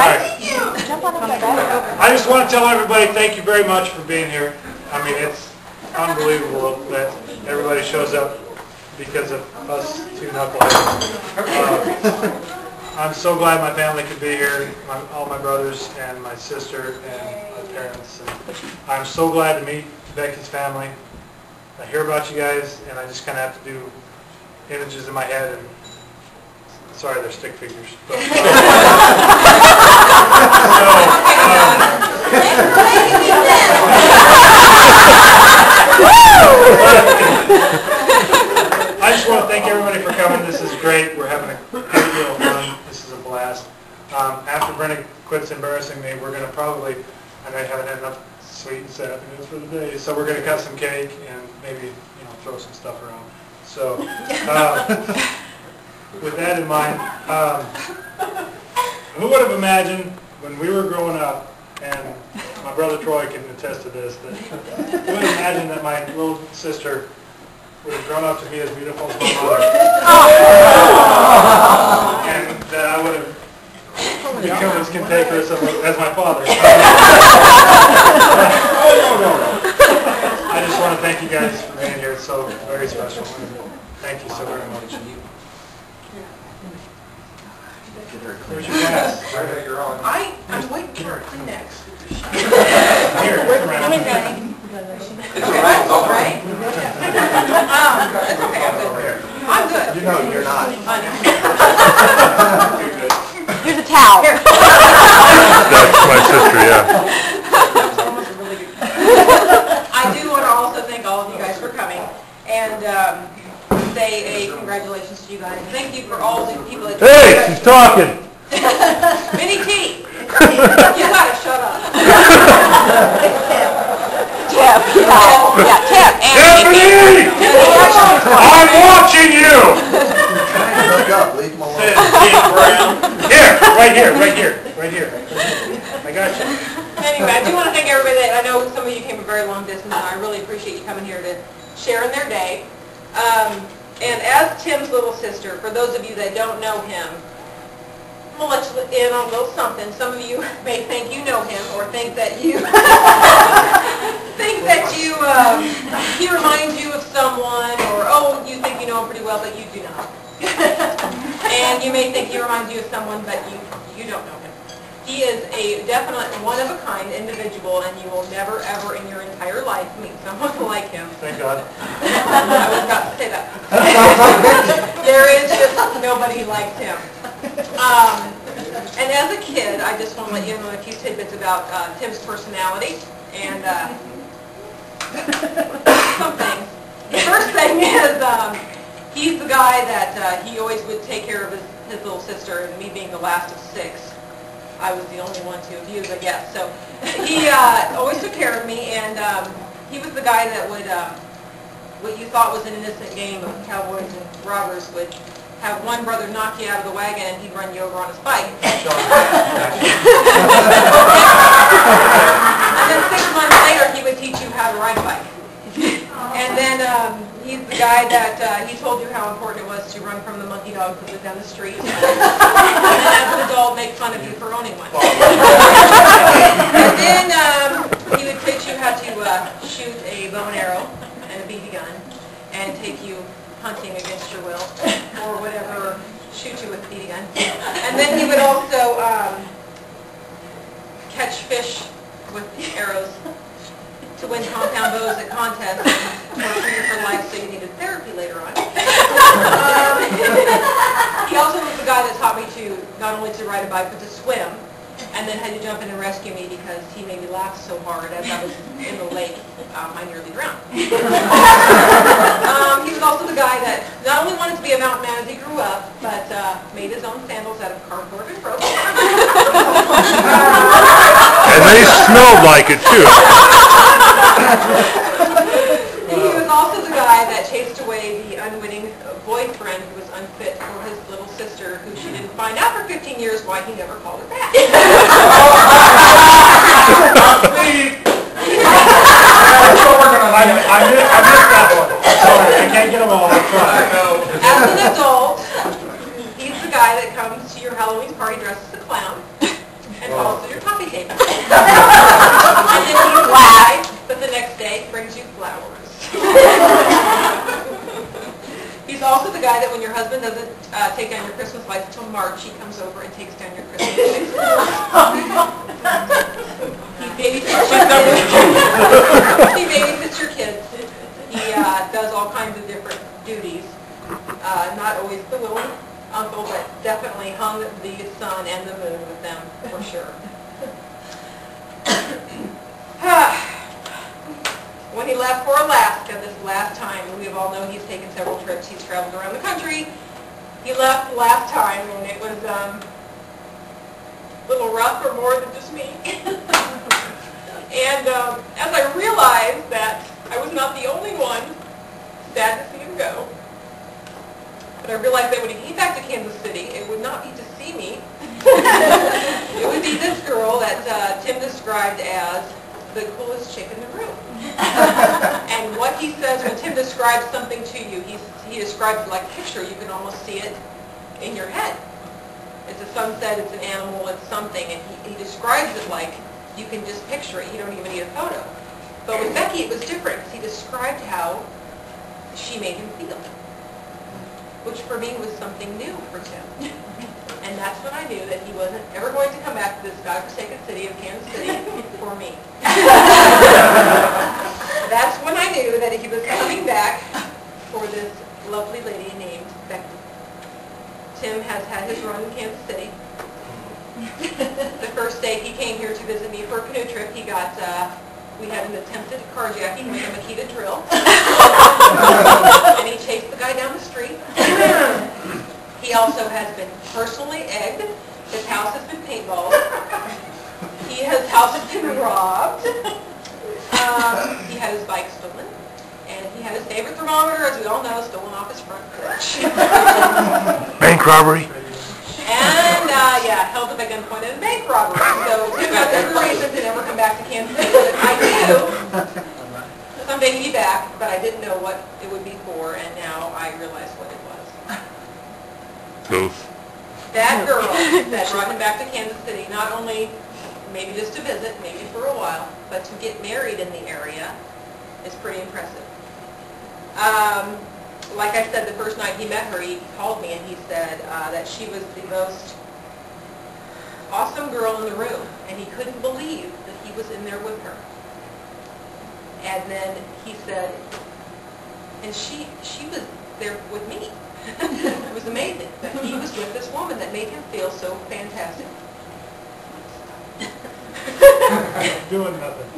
Thank you. Jump on up. I just want to tell everybody thank you very much for being here. I mean, it's unbelievable that everybody shows up because of us two knuckleheads. I'm so glad my family could be here, all my brothers and my sister and my parents. And I'm so glad to meet Becky's family. I hear about you guys, and I just kind of have to do images in my head. And sorry, they're stick figures. But, I just want to thank everybody for coming. This is great. We're having a great deal of fun. This is a blast. After Brenda quits embarrassing me, we're going to probably, I haven't had enough sweet and sad news for the day, so we're going to cut some cake and maybe throw some stuff around. So with that in mind, who would have imagined when we were growing up, and my brother Troy can attest to this, that who would have imagined that my little sister would have grown up to be as beautiful as my mother, and that I would have become as cantankerous as my father. I just want to thank you guys for being here. It's so very special. Thank you so very much. Where's your glass? You're on. I'm waiting for a Kleenex. Here, come around. It's all right. It's all right. It's okay. I'm good. You know you're not. I know. You're good. Here's a towel. That's my sister, yeah. I do want to also thank all of you guys for coming and say a congratulations to you guys. Thank you for all the people that... Hey, she's talking. Minnie T, you gotta shut up. Tip, yeah, Tip. Tiffany! I'm watching you! Here, right here. I got you. Anyway, I do want to thank everybody. I know some of you came a very long distance, and I really appreciate you coming here to share in their day. And as Tim's little sister, for those of you that don't know him, I'm going to let you in on a little something. Some of you may think you know him, or think that you he reminds you of someone, or you think you know him pretty well, but you do not. And you may think he reminds you of someone, but you don't know him. He is a definite one-of-a-kind individual, and you will never, ever in your entire life meet someone like him. Thank God. I was about to say that. There is just nobody like him. And as a kid, I just want to let you know a few tidbits about Tim's personality and some things. The first thing is he's the guy that he always would take care of his little sister, and me being the last of 6. I was the only one to abuse, I guess. So he always took care of me, and he was the guy that would, what you thought was an innocent game of cowboys and robbers, would have one brother knock you out of the wagon and he'd run you over on his bike. And then 6 months later, he would teach you how to ride a bike. And then he's the guy that he told you how important it was to run from the monkey dogs that lived down the street. And then as an adult, make fun of you for owning one. And then he would teach you how to shoot a bow and arrow and a BB gun, and take you hunting against your will, or whatever, shoot you with a BB gun. And then he would also catch fish with arrows to win compound bows at contests and torture you for life, so you needed therapy later on. He also was the guy that taught me to not only to ride a bike, but to swim, and then had to jump in and rescue me because he made me laugh so hard as I was in the lake. I nearly drowned. He was also the guy that not only wanted to be a mountain man as he grew up, but made his own sandals out of cardboard and rope. And they smelled like it, too. He was also the guy that chased away the unwitting boyfriend who was unfit for his little sister, who she didn't find out for 15 years why he never called her back. I missed that one. Sorry, I can't get them all. I'm trying. As an adult, he's the guy that comes to your Halloween party dressed as a clown. take down your Christmas lights until March. He comes over and takes down your Christmas lights. He babysits your kids. He does all kinds of different duties. Not always the willing uncle, but definitely hung the sun and the moon with them, for sure. When he left for Alaska this last time, we all know he's taken several trips, he's traveled around the country. He left last time and it was a little rough for more than just me. And as I realized that I was not the only one sad to see him go, but I realized that when he came back to Kansas City, it would not be to see me. It would be this girl that Tim described as the coolest chick in the room. And what he says when Tim describes something to you, he describes it like a picture. You can almost see it in your head. It's a sunset, it's an animal, it's something, and he describes it like you can just picture it. You don't even need a photo. But with Becky, it was different because he described how she made him feel, which for me was something new for Tim. And that's when I knew that he wasn't ever going to come back to this godforsaken city of Kansas City for me. That's when I knew that he was coming back for this lovely lady named Becky. Tim has had his run in Kansas City. The first day he came here to visit me for a canoe trip, he got, we had an attempted carjacking with a Makita drill. And he chased the guy down the street. He also has been personally egged. His house has been paintballed. His house has been robbed. He had his bike stolen. And he had his favorite thermometer, as we all know, stolen off his front porch. Bank robbery? And, yeah, held up at gunpoint in a bank robbery. So Tim got different reasons to never come back to Kansas City. But I knew someday he'd be back, but I didn't know what it would be for, and now I realize what it was. Oof. That girl that brought him back to Kansas City, not only maybe just to visit, maybe for a while, but to get married in the area is pretty impressive. Like I said, the first night he met her, he called me and he said that she was the most awesome girl in the room, and he couldn't believe that he was in there with her. And then he said, and she was there with me. It was amazing that he was with this woman that made him feel so fantastic. Doing nothing.